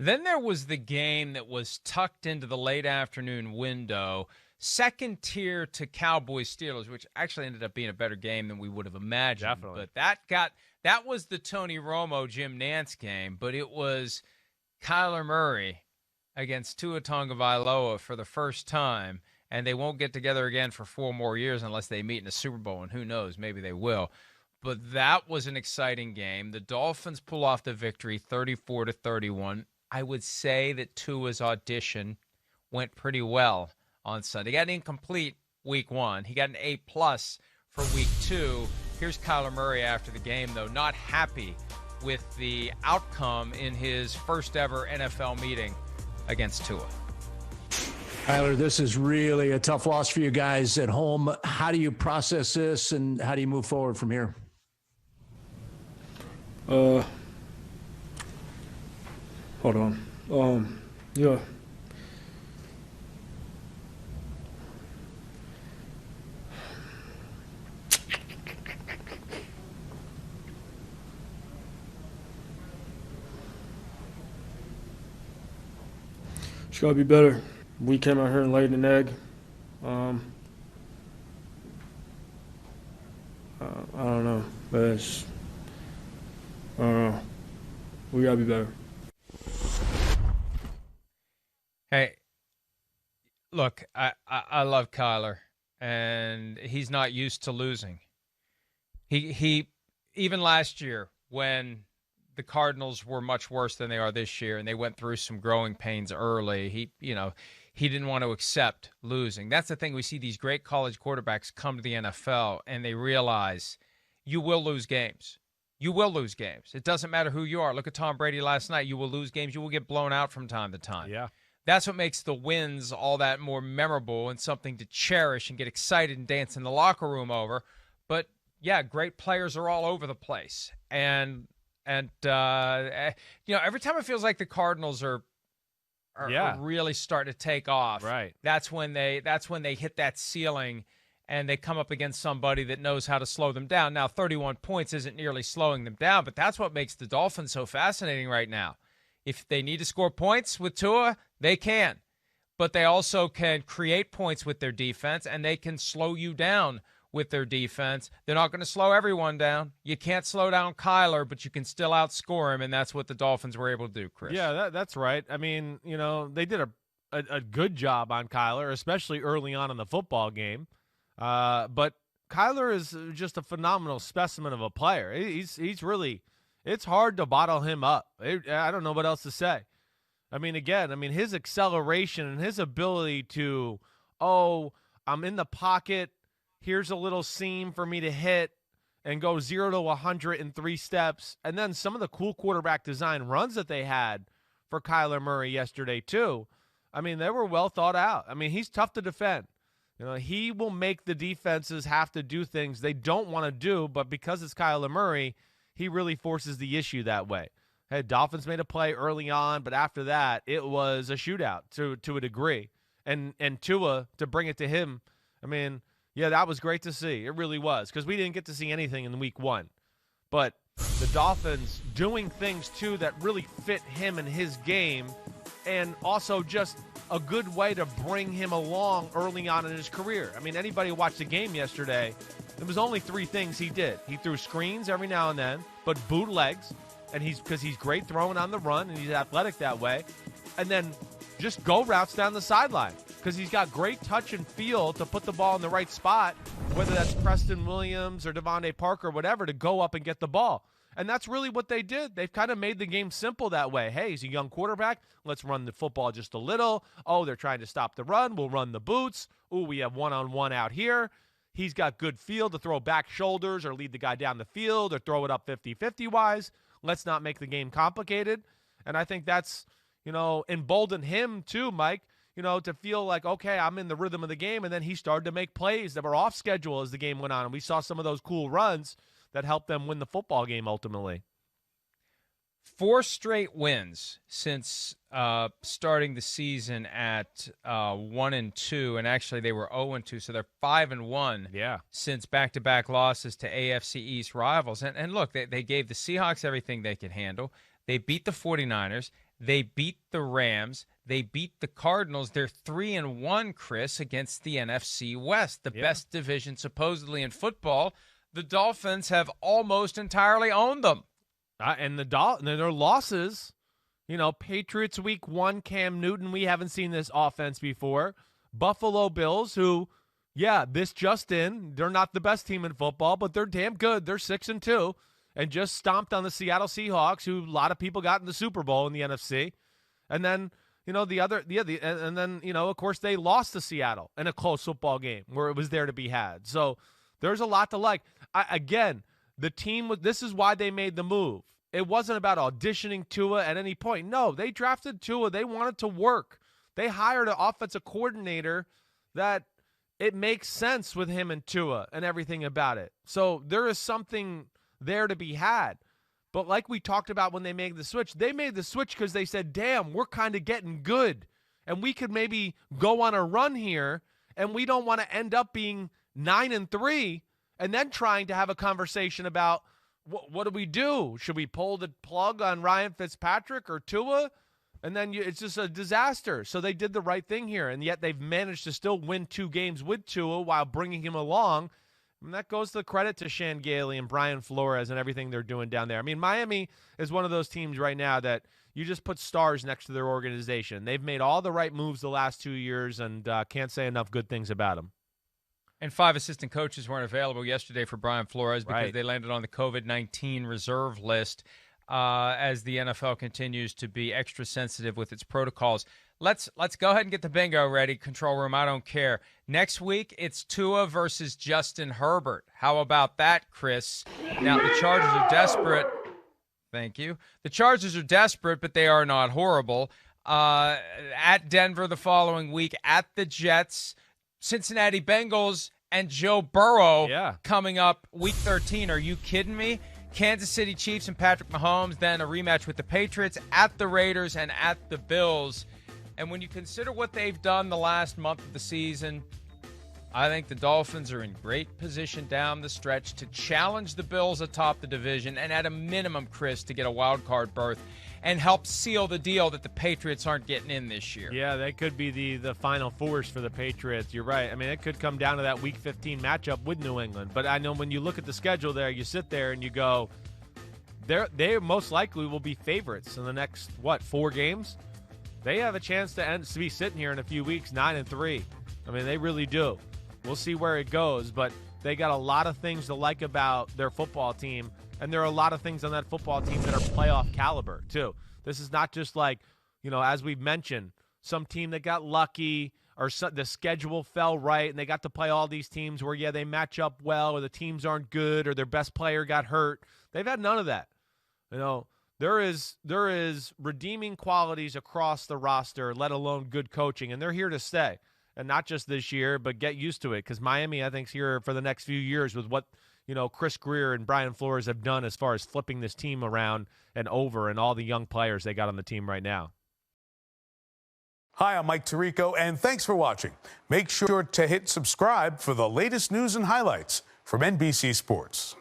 Then there was the game that was tucked into the late afternoon window, second tier to Cowboys Steelers, which actually ended up being a better game than we would have imagined. Definitely. But that was the Tony Romo Jim Nantz game, but it was Kyler Murray against Tua Tagovailoa for the first time, and they won't get together again for 4 more years unless they meet in a Super Bowl, and who knows, maybe they will. But that was an exciting game. The Dolphins pull off the victory 34-31. I would say that Tua's audition went pretty well on Sunday. He got an incomplete week 1. He got an A+ for week 2. Here's Kyler Murray after the game, though, not happy with the outcome in his first ever NFL meeting against Tua. Kyler, this is really a tough loss for you guys at home. How do you process this, and how do you move forward from here? Hold on. Yeah. Just gotta be better. We came out here and laid an egg. I don't know, but I don't know. We gotta be better. Hey, look, I love Kyler, and he's not used to losing. He even last year when the Cardinals were much worse than they are this year, and they went through some growing pains early, he didn't want to accept losing. That's the thing. We see these great college quarterbacks come to the NFL, and they realize you will lose games. You will lose games. It doesn't matter who you are. Look at Tom Brady last night. You will lose games. You will get blown out from time to time. Yeah. That's what makes the wins all that more memorable and something to cherish and get excited and dance in the locker room over. But, yeah, great players are all over the place. And every time it feels like the Cardinals are really starting to take off, right, that's when they hit that ceiling and they come up against somebody that knows how to slow them down. Now, 31 points isn't nearly slowing them down, but that's what makes the Dolphins so fascinating right now. If they need to score points with Tua, they can. But they also can create points with their defense, and they can slow you down with their defense. They're not going to slow everyone down. You can't slow down Kyler, but you can still outscore him, and that's what the Dolphins were able to do, Chris. Yeah, that's right. I mean, they did a good job on Kyler, especially early on in the football game. But Kyler is just a phenomenal specimen of a player. He's really – it's hard to bottle him up. I don't know what else to say. I mean, his acceleration and his ability to, I'm in the pocket, here's a little seam for me to hit and go 0 to 100 in 3 steps. And then some of the cool quarterback design runs that they had for Kyler Murray yesterday too. I mean, they were well thought out. I mean, he's tough to defend. He will make the defenses have to do things they don't want to do, but because it's Kyler Murray, he really forces the issue that way. Hey, Dolphins made a play early on, but after that, it was a shootout to a degree. And Tua, to bring it to him, I mean, yeah, that was great to see. It really was, because we didn't get to see anything in week 1. But the Dolphins doing things, too, that really fit him and his game, and also just a good way to bring him along early on in his career. I mean, anybody who watched the game yesterday, there was only 3 things he did. He threw screens every now and then, but bootlegs, and because he's great throwing on the run, and he's athletic that way, and then just go routes down the sideline, because he's got great touch and feel to put the ball in the right spot, whether that's Preston Williams or Devontae Parker or whatever, to go up and get the ball. And that's really what they did. They've kind of made the game simple that way. Hey, he's a young quarterback. Let's run the football just a little. Oh, they're trying to stop the run. We'll run the boots. Oh, we have one-on-one out here. He's got good feel to throw back shoulders or lead the guy down the field or throw it up 50-50 wise. Let's not make the game complicated. And I think that's, emboldened him too, Mike, to feel like, okay, I'm in the rhythm of the game. And then he started to make plays that were off schedule as the game went on. And we saw some of those cool runs that helped them win the football game ultimately. 4 straight wins since starting the season at 1-2, and actually they were 0-2, so they're 5-1. Yeah. Since back-to-back losses to AFC East rivals. And look, they gave the Seahawks everything they could handle. They beat the 49ers. They beat the Rams. They beat the Cardinals. They're 3-1, Chris, against the NFC West, the best division supposedly in football. The Dolphins have almost entirely owned them. And their losses, Patriots week 1, Cam Newton, we haven't seen this offense before. Buffalo Bills, who, this just in, they're not the best team in football, but they're damn good. They're 6-2 and just stomped on the Seattle Seahawks, who a lot of people got in the Super Bowl in the NFC. And then, of course, they lost to Seattle in a close football game where it was there to be had. So there's a lot to like. Again, the team, this is why they made the move. It wasn't about auditioning Tua at any point. No, they drafted Tua. They wanted to work. They hired an offensive coordinator that it makes sense with him and Tua and everything about it. So there is something there to be had. But like we talked about when they made the switch because they said, damn, we're kind of getting good. And we could maybe go on a run here, and we don't want to end up being 9-3 and then trying to have a conversation about what do we do? Should we pull the plug on Ryan Fitzpatrick or Tua? And then it's just a disaster. So they did the right thing here, and yet they've managed to still win 2 games with Tua while bringing him along. And that goes to credit to Shan Gailey and Brian Flores and everything they're doing down there. I mean, Miami is one of those teams right now that you just put stars next to their organization. They've made all the right moves the last 2 years, and can't say enough good things about them. And 5 assistant coaches weren't available yesterday for Brian Flores because they landed on the COVID-19 reserve list as the NFL continues to be extra sensitive with its protocols. Let's go ahead and get the bingo ready, control room. I don't care. Next week, it's Tua versus Justin Herbert. How about that, Chris? Now, the Chargers are desperate. Thank you. The Chargers are desperate, but they are not horrible. At Denver the following week, at the Jets, Cincinnati Bengals, and Joe Burrow coming up week 13. Are you kidding me? Kansas City Chiefs and Patrick Mahomes, then a rematch with the Patriots, at the Raiders, and at the Bills. And when you consider what they've done the last month of the season, I think the Dolphins are in great position down the stretch to challenge the Bills atop the division and at a minimum, Chris, to get a wild card berth and help seal the deal that the Patriots aren't getting in this year. Yeah, that could be the final force for the Patriots. You're right. I mean, it could come down to that Week 15 matchup with New England. But I know when you look at the schedule there, you sit there and you go, they most likely will be favorites in the next, 4 games? They have a chance to be sitting here in a few weeks 9-3. I mean, they really do. We'll see where it goes, but they got a lot of things to like about their football team, and there are a lot of things on that football team that are playoff caliber, too. This is not just like, as we've mentioned, some team that got lucky or the schedule fell right and they got to play all these teams where, they match up well or the teams aren't good or their best player got hurt. They've had none of that. There is redeeming qualities across the roster, let alone good coaching, and they're here to stay. And not just this year, but get used to it because Miami, I think, is here for the next few years with what, Chris Greer and Brian Flores have done as far as flipping this team around and over and all the young players they got on the team right now. Hi, I'm Mike Tirico, and thanks for watching. Make sure to hit subscribe for the latest news and highlights from NBC Sports.